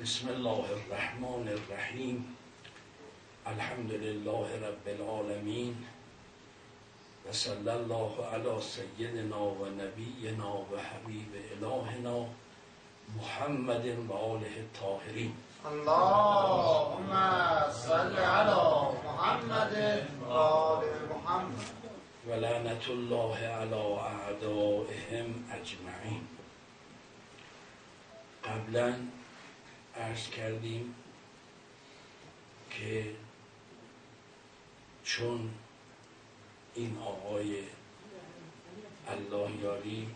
بسم الله الرحمن الرحیم. الحمد لله رب العالمین و صلی الله علی سیدنا و نبینا و حبیب الهنا محمد و آله الطاهرین. اللهم صل علی محمد و آل محمد و لعنت الله علی اعدائهم اجمعین. قبلا عرض کردیم که چون این آقای الله یاری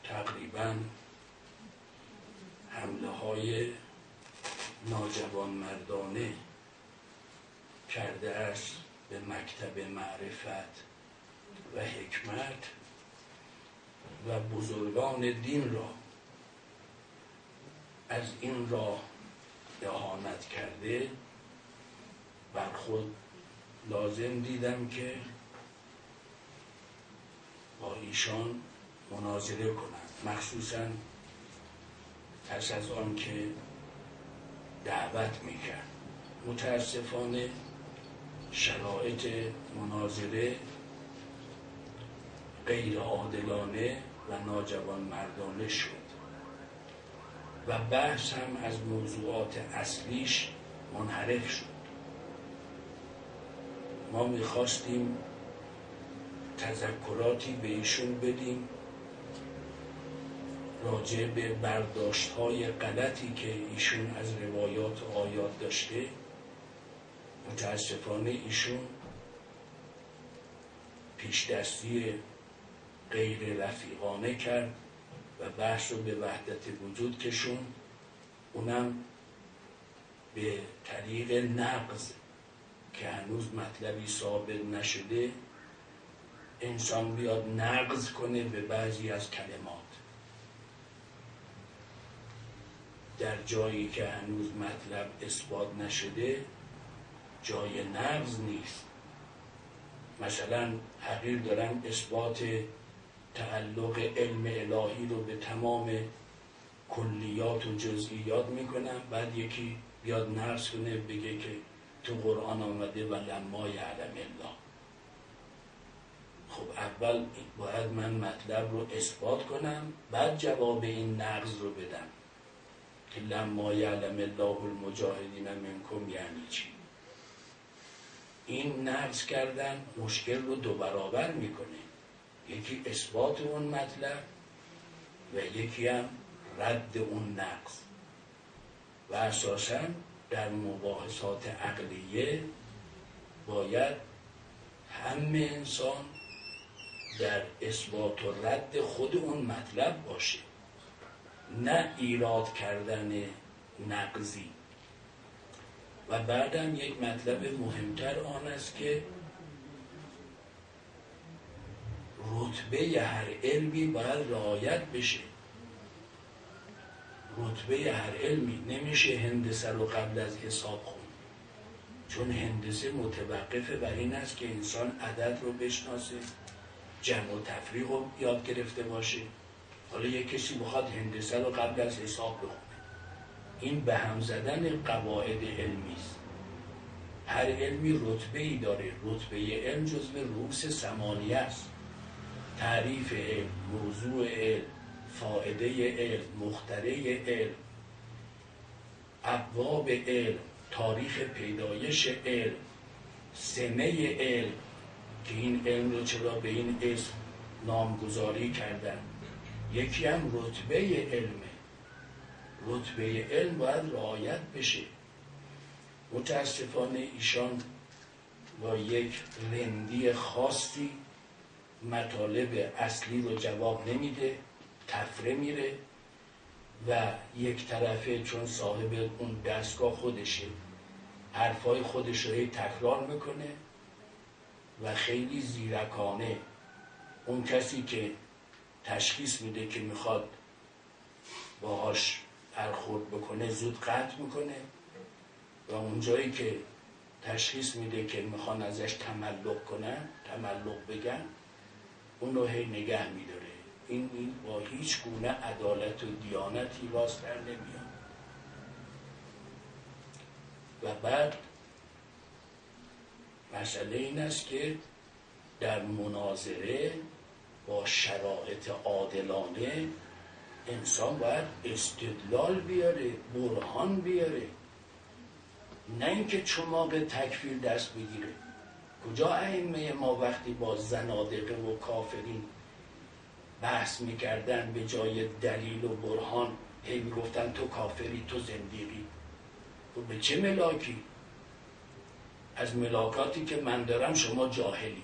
تقریبا حمله های ناجوانمردانه کرده است به مکتب معرفت و حکمت و بزرگان دین را از این راه اهانت کرده، بر خود لازم دیدم که با ایشان مناظره کنم، مخصوصا پس از آن که دعوت میکرد. متاسفانه شرایط مناظره غیر عادلانه و ناجوانمردانه شد و بحث هم از موضوعات اصلیش منحرف شد. ما میخواستیم تذکراتی به ایشون بدیم راجع به برداشت‌های غلطی که ایشون از روایات و آیات داشته. متاسفانه ایشون پیش دستی غیر رفیقانه کرد و بحث رو به وحدت وجود کشون، اونم به طریق نقض که هنوز مطلبی ثابت نشده. انسان بیاد نقض کنه به بعضی از کلمات در جایی که هنوز مطلب اثبات نشده، جای نقض نیست. مثلا حقیر دارن اثبات تعلق علم الهی رو به تمام کلیات و جزئیات میکنن، بعد یکی بیاد نقض کنه بگه که تو قرآن آمده و لما یعلم الله. خب اول باید من مطلب رو اثبات کنم، بعد جواب این نقض رو بدم که لما یعلم الله المجاهدین منکم یعنی چی. این نقض کردن مشکل رو دو برابر میکنه، یکی اثبات اون مطلب و یکی هم رد اون نقض. و اساساً در مباحثات عقلیه باید همه انسان در اثبات و رد خود اون مطلب باشه، نه ایراد کردن نقضی. و بعدم یک مطلب مهمتر آن است که رتبه هر علمی باید رعایت بشه. رتبه هر علمی نمیشه هندسه رو قبل از حساب خون، چون هندسه متوقفه بر این است که انسان عدد رو بشناسه، جمع و تفریق رو یاد گرفته باشه. حالا یک کسی بخواد هندسه رو قبل از حساب بخونه، این به هم زدن قواعد علمی است. هر علمی رتبه‌ای داره. رتبه علم جزو رؤوس ثمانیه است: تعریف علم، موضوع علم، فائده علم، مخترع علم، ابواب علم، تاریخ پیدایش علم، سمه علم که این علم رو چرا به این اسم نامگذاری کردن. یکی هم رتبه علمه. رتبه علم باید رعایت بشه. متاسفانه ایشان با یک رندی خاصی مطالب اصلی رو جواب نمیده، تفره میره و یک طرفه چون صاحب اون دستگاه خودشه، حرفای خودش رو تکرار میکنه و خیلی زیرکانه اون کسی که تشخیص میده که میخواد باهاش برخورد بکنه زود قطع میکنه و اون جایی که تشخیص میده که میخوان ازش تملق کنن، تملق بگن، اون رو هی نگه میداره این با هیچ گونه عدالت و دیانتی راست در نمیاد. و بعد مسئله این است که در مناظره با شرایط عادلانه انسان باید استدلال بیاره، برهان بیاره، نه اینکه چماق تکفیر دست بگیره. کجا ائمه ما وقتی با زنادقه و کافرین بحث میکردن به جای دلیل و برهان هی میگفتن تو کافری، تو زندیقی؟ تو به چه ملاکی؟ از ملاکاتی که من دارم شما جاهلی،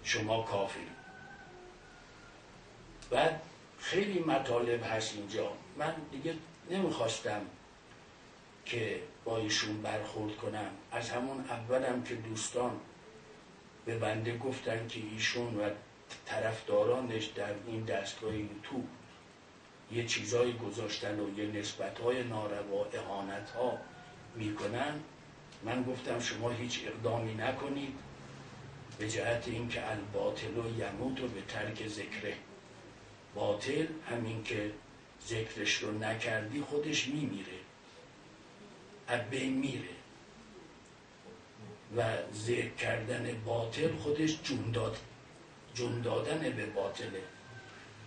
شما کافری. بعد خیلی مطالب هست اینجا. من دیگه نمیخواستم که با ایشون برخورد کنم. از همون اولم که دوستان به بنده گفتن که ایشون و طرفدارانش در این دستگاه یوتیوب یه چیزایی گذاشتن و یه نسبت‌های ناروا، اهانت‌ها میکنن، من گفتم شما هیچ اقدامی نکنید به جهت اینکه الباطل و یموت و به ترک ذکره. باطل همین که ذکرش رو نکردی خودش میمیره، از بین میره. و ذکر کردن باطل خودش جون دادن به باطله.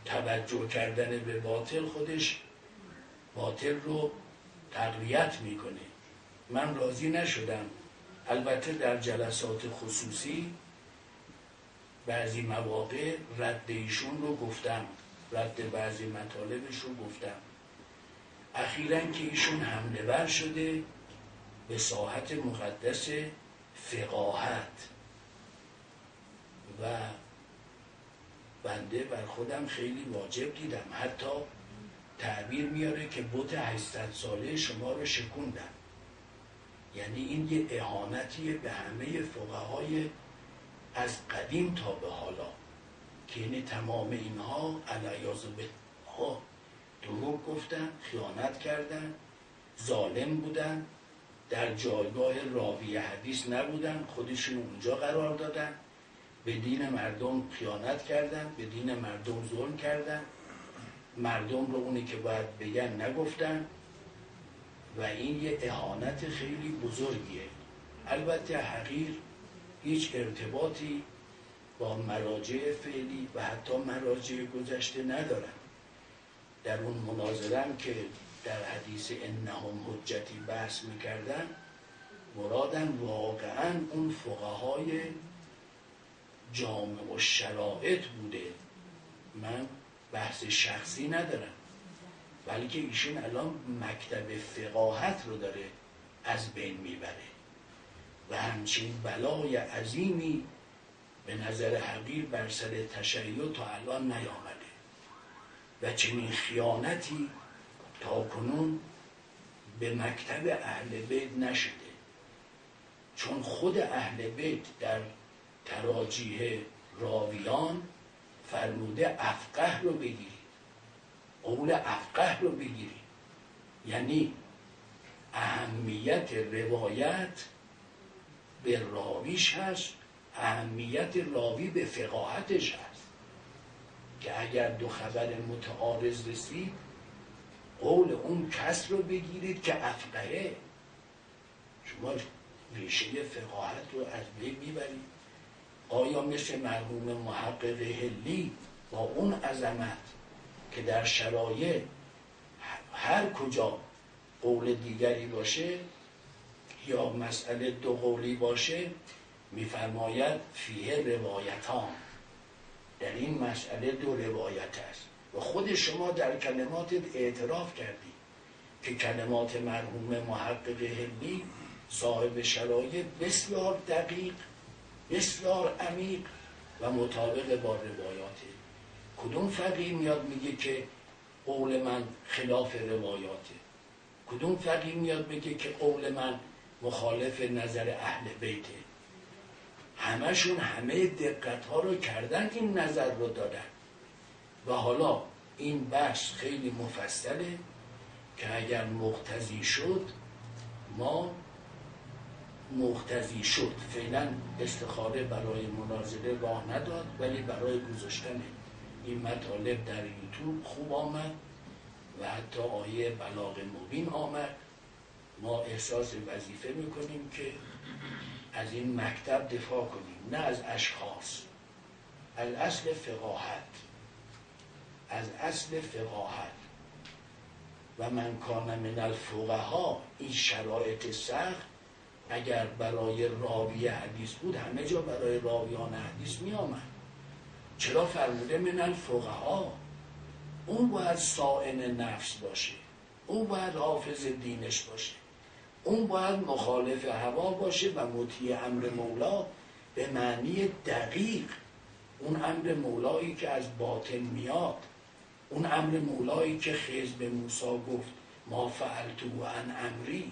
توجه کردن به باطل خودش باطل رو تقویت میکنه. من راضی نشدم. البته در جلسات خصوصی بعضی مواقع رد ایشون رو گفتم، رد بعضی مطالبش رو گفتم. اخیراً که ایشون حمله ور شده به ساحت مقدس فقاهت و بنده بر خودم خیلی واجب دیدم. حتی تعبیر میاره که بت 800 ساله شما رو شکوندن. یعنی این یه اهانتیه به همه فقهای از قدیم تا به حالا، که یعنی تمام اینها علیاذ بالله دروغ گفتن، خیانت کردن، ظالم بودن، در جایگاه راوی حدیث نبودن، خودشون اونجا قرار دادن، به دین مردم خیانت کردن، به دین مردم ظلم کردن، مردم رو اونی که باید بگن نگفتن و این یه اهانت خیلی بزرگیه. البته حقیر هیچ ارتباطی با مراجع فعلی و حتی مراجع گذشته ندارن. در اون مناظرم که در حدیث انهم حجتی بحث میکردن، مرادم واقعا اون فقهای جامع و شرائط بوده. من بحث شخصی ندارم، بلکه ایشون الان مکتب فقاهت رو داره از بین میبره و همچین بلای عظیمی به نظر حقیر بر سر تشیع تا الان نیامده و چنین خیانتی تا کنون به مکتب اهل بیت نشده. چون خود اهل بیت در تراجیح راویان فرموده افقه رو بگیری، قول افقه رو بگیری، یعنی اهمیت روایت به راویش هست، اهمیت راوی به فقاهتش هست، که اگر دو خبر متعارض رسید قول اون کس رو بگیرید که افقهه. شما ریشه فقاهت رو از بین میبرید. آیا مثل مرحوم محقق حلی با اون عظمت که در شرایع هر کجا قول دیگری باشه یا مسئله دو قولی باشه میفرماید فیه روایتان، در این مسئله دو روایت است و خود شما در کلماتت اعتراف کردی که کلمات مرحوم محقق حلی صاحب شرایط بسیار دقیق، بسیار عمیق و مطابق با روایاته. کدوم فقیه میاد میگه که قول من خلاف روایاته؟ کدوم فقیه میاد میگه که قول من مخالف نظر اهل بیته؟ همشون همه دقت ها رو کردن، این نظر رو دادن. و حالا این بحث خیلی مفصله که اگر مقتضی شد، ما مقتضی شد، فعلا استخاره برای مناظره راه نداد، ولی برای گذاشتن این مطالب در یوتیوب خوب آمد و حتی آیه بلاغ مبین آمد. ما احساس وظیفه میکنیم که از این مکتب دفاع کنیم، نه از اشخاص، از اصل فقاهت، از اصل فقاهت. و من کان من الفقها، این شرایط سخت اگر برای راوی حدیث بود همه جا برای راویان حدیث می آمد. چرا فرموده من الفقها؟ اون باید صائن نفس باشه، اون باید حافظ دینش باشه، اون باید مخالف هوا باشه و مطیع امر مولا به معنی دقیق. اون امر مولایی که از باطن میاد، اون امر مولایی که خضر به موسی گفت ما فعلتو عن امری،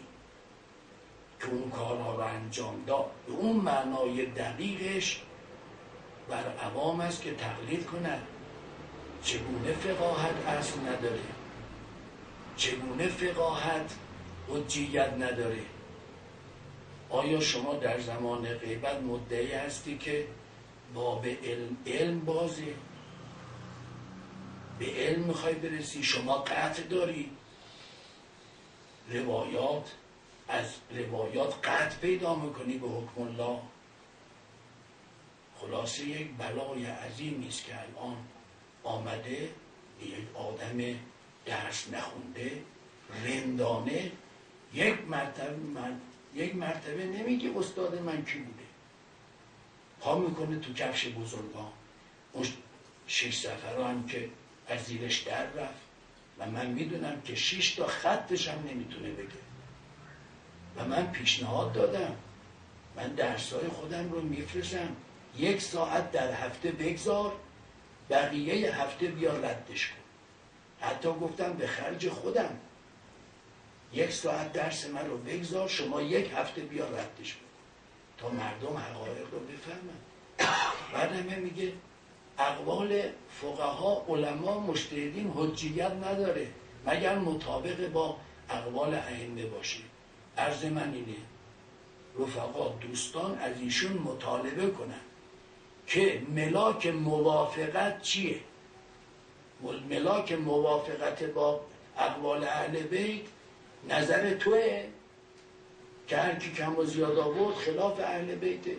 که اون کارها رو انجام داد، به اون معنای دقیقش بر عوام است که تقلید کنند. چگونه فقاهت اصل نداره؟ چگونه فقاهت حجیت نداره؟ آیا شما در زمان غیبت مدعی هستی که باب علم بازه؟ به علم میخوای برسی؟ شما قطع داری؟ روایات، از روایات قطع پیدا میکنی به حکم الله. خلاصه یک بلای عظیمی است که الان آمده به یک آدم درس نخونده رندانه یک مرتبه نمیگه استاد من کی بوده، پا میکنه تو کفش بزرگان. اون 6 سفر هم که از زیرش در رفت و من میدونم که 6 تا خطش هم نمیتونه بگه و من پیشنهاد دادم، من درسای خودم رو میفرستم 1 ساعت در هفته بگذار، بقیه هفته بیا ردش کن. حتی گفتم به خرج خودم 1 ساعت درس من رو بگذار، شما 1 هفته بیا ردش کن تا مردم حقایق رو بفهمن. بعد همه میگه اقوال فقها، علما، مجتهدین حجیت نداره مگر مطابق با اقوال ائمه باشه. عرض من اینه رفقا، دوستان از ایشون مطالبه کنن که ملاک موافقت چیه؟ ملاک موافقت با اقوال اهل بیت نظر توه که هر کی کم و زیاد آورد خلاف اهل بیته؟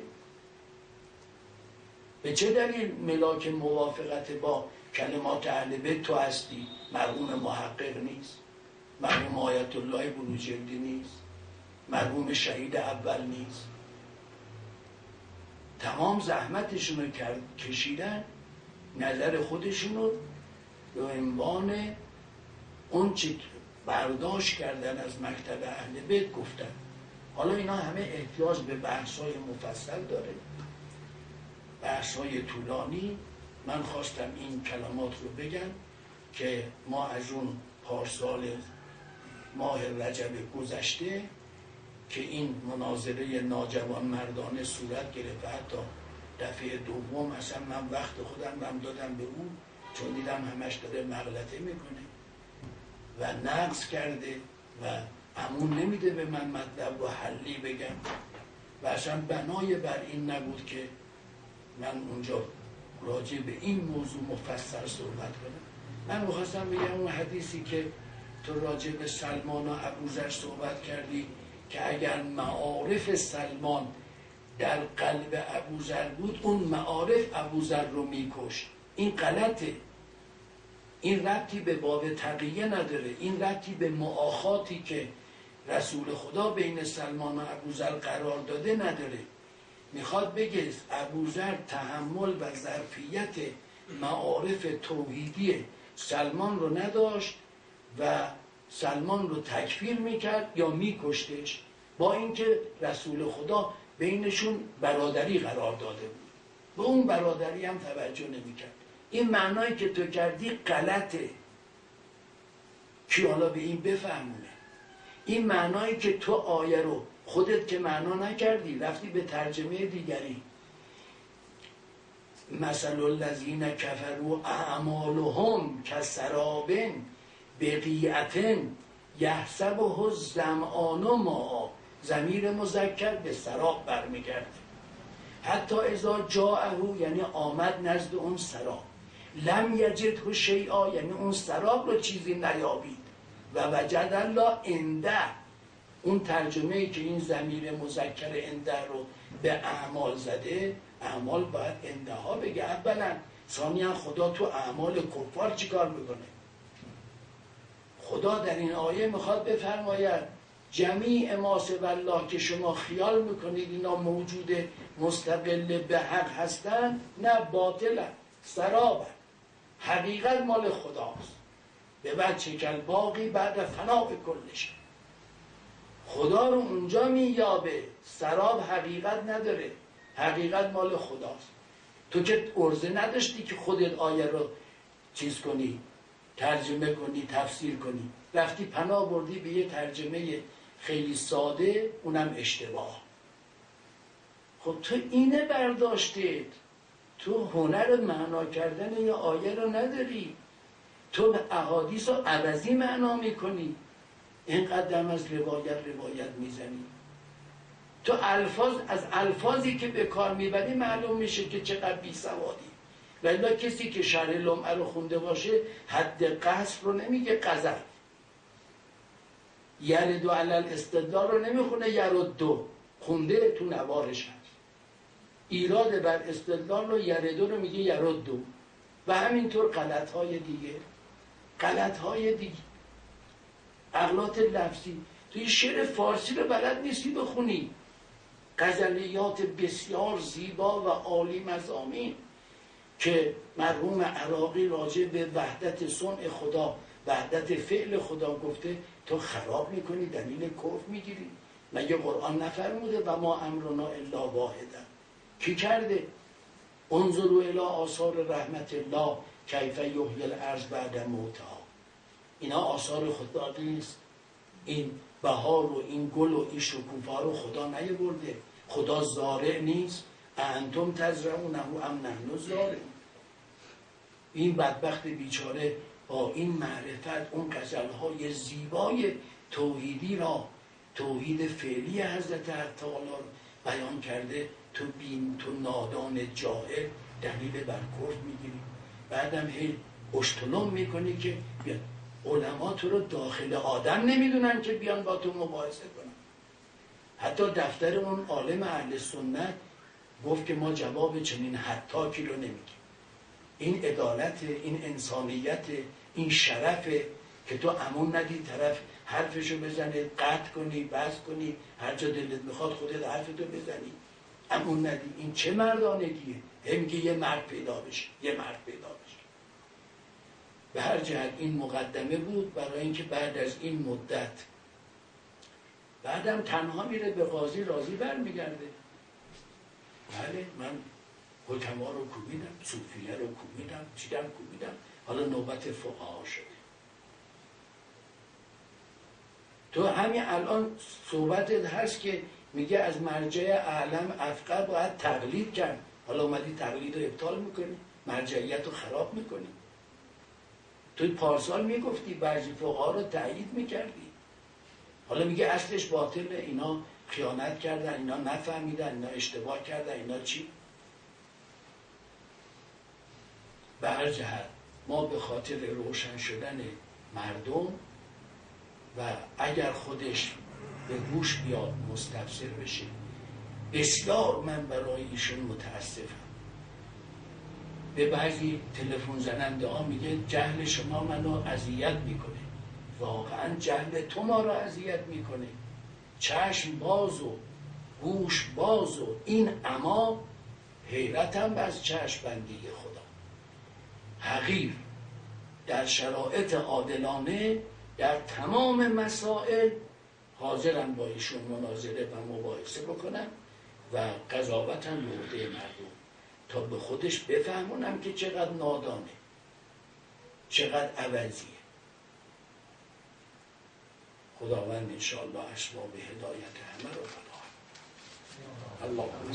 به چه دلیل ملاک موافقت با کلمات اهل بیت تو هستی؟ مرحوم محقق نیست؟ مرحوم آیت الله بروجردی نیست؟ مرحوم شهید اول نیست؟ تمام زحمتشون رو کشیدن، نظر خودشون رو به عنوان اون چی برداشت کردن از مکتب اهل بیت گفتن. حالا اینا همه احتیاج به بحث‌های مفصل داره، بحث‌های طولانی. من خواستم این کلمات رو بگم که ما از اون پارسال ماه رجب گذشته که این مناظره ناجوان مردانه صورت گرفت، حتی دفعه دوم اصلا من وقت خودم هم دادم به اون، چون دیدم همش داره مغلطه میکنه و نقص کرده و امون نمیده به من مطلب و حلی بگم و اصلا بنای بر این نبود که من اونجا راجع به این موضوع مفصل صحبت کنم. من میخواستم بگم اون حدیثی که تو راجع به سلمان و ابوذر صحبت کردی که اگر معارف سلمان در قلب ابوذر بود، اون معارف ابوذر رو میکشت. این غلطه. این ربطی به باب تقیه نداره، این ربطی به مؤاخاتی که رسول خدا بین سلمان و ابوذر قرار داده نداره. میخواد بگه ابوذر تحمل و ظرفیت معارف توحیدی سلمان رو نداشت و سلمان رو تکفیر میکرد یا میکشتش، با اینکه رسول خدا بینشون برادری قرار داده بود، به اون برادری هم توجه نمیکرد. این معنایی که تو کردی غلطه. کی حالا به این بفهمونه؟ این معنایی که تو آیه رو خودت که معنا نکردی، رفتی به ترجمه دیگری. مثل الذین کفروا اعمالهم کسراب بقیعة یحسبه الظمآن ماء، ضمیر مذکر به سراب برمیگرده. حتی اذا جاءه، یعنی آمد نزد اون سراب، لم یجده شیئا، یعنی اون سراب رو چیزی نیابید. و وجد الله عنده، اون ترجمه ای که این ضمیر مذکر عنده رو به اعمال زده، اعمال باید عنده ها بگه اولا. ثانیا خدا تو اعمال کفار چیکار میکنه؟ خدا در این آیه میخواد بفرماید جمیع ما سوی الله که شما خیال میکنید اینا موجود مستقل به حق هستن، نه، باطلن، سرابن. حقیقت مال خداست. به وجه کل باقی بعد فنا کلش. خدا رو اونجا مییابه، سراب حقیقت نداره، حقیقت مال خداست. تو که عرضه نداشتی که خودت آیه رو چیز کنی، ترجمه کنی، تفسیر کنی، رفتی پناه بردی به یه ترجمه خیلی ساده، اونم اشتباه. خب تو اینه برداشتید، تو هنر معنا کردن یه آیه رو نداری، تو احادیث رو عوضی معنا میکنی، اینقدر از روایت میزنی. تو از الفاظی که به کار میبری معلوم میشه که چقدر بی سوادی. ولی کسی که شرح لمعه رو خونده باشه حد قصر رو نمیگه غزل، یردو علل استدلال رو نمیخونه یردو، خونده تو نوارش هست. ایراد بر استدلال رو یردو رو میگه یردو. و همینطور غلطهای دیگه، اغلاط لفظی. توی شعر فارسی رو بلد نیستی بخونی، غزلیات بسیار زیبا و عالی مضامین که مرحوم عراقی راجع به وحدت صنع خدا، وحدت فعل خدا گفته، تو خراب میکنی، دلیل کفر میگیری. مگه قرآن نفرموده و ما امرنا الا واحدا؟ کی کرده؟ انظروا الی آثار رحمت الله کیف یحیی الارض بعد موتها. اینا آثار خدا نیست؟ این بهار و این گل و این شکوفا رو خدا نیاورده؟ خدا زارع نیست؟ انتم تزرعونه ام نحن زارعون. این بدبخت بیچاره با این معرفت اون غزل‌های زیبای توحیدی را، توحید فعلی حضرت حق تعالی بیان کرده، تو نادان جاهل دلیل بر کفر میگیری. بعدم هی اشتلم میکنی که بیان علما تو رو داخل آدم نمیدونن که بیان با تو مباحثه کنن. حتی دفتر اون عالم اهل سنت گفت که ما جواب چنین حتاکی رو نمیگیم. این عدالت، این انسانیت، این شرفه که تو امون ندی طرف حرفشو بزنه، قطع کنی، بس کنی، هر جا دلت میخواد خودت حرفتو بزنی، امون ندی. این چه مردانگیه؟ میگه یه مرد پیدا بشه. به هر جهت این مقدمه بود برای اینکه بعد از این مدت بعدم تنها میره به قاضی، راضی برمیگرده. بله من حکما رو کوبیدم، صوفیه رو کوبیدم، چیدم کوبیدم، حالا نوبت فقها شده. تو همین الان صحبتت هست که میگه از مرجع اعلم افقه باید تقلید کرد، حالا اومدی تقلید رو ابطال میکنی، مرجعیت رو خراب میکنی. توی پارسال میگفتی بعضی فقها رو تأیید میکردی، حالا میگه اصلش باطله، اینا خیانت کردن، اینا نفهمیدن، اینا اشتباه کردن، اینا چی؟ به هر جهت ما به خاطر روشن شدن مردم و اگر خودش به گوش بیاد مستبصر بشه، بسیار من برای ایشون متاسفم. به بعضی تلفن زننده ها میگه جهل شما منو اذیت میکنه. واقعا جهل تو ما رو اذیت میکنه. چشم باز و گوش باز و این اما حیرتم از چشم بندی خدا. حقیر در شرایط عادلانه در تمام مسائل حاضرم با ایشون مناظره و مباحثه بکنم و قضاوتم به عهده مردم تا به خودش بفهمونم که چقدر نادانه، چقدر عوضیه. خداوند انشاءالله اسباب هدایت همه رو فراهم. اللهم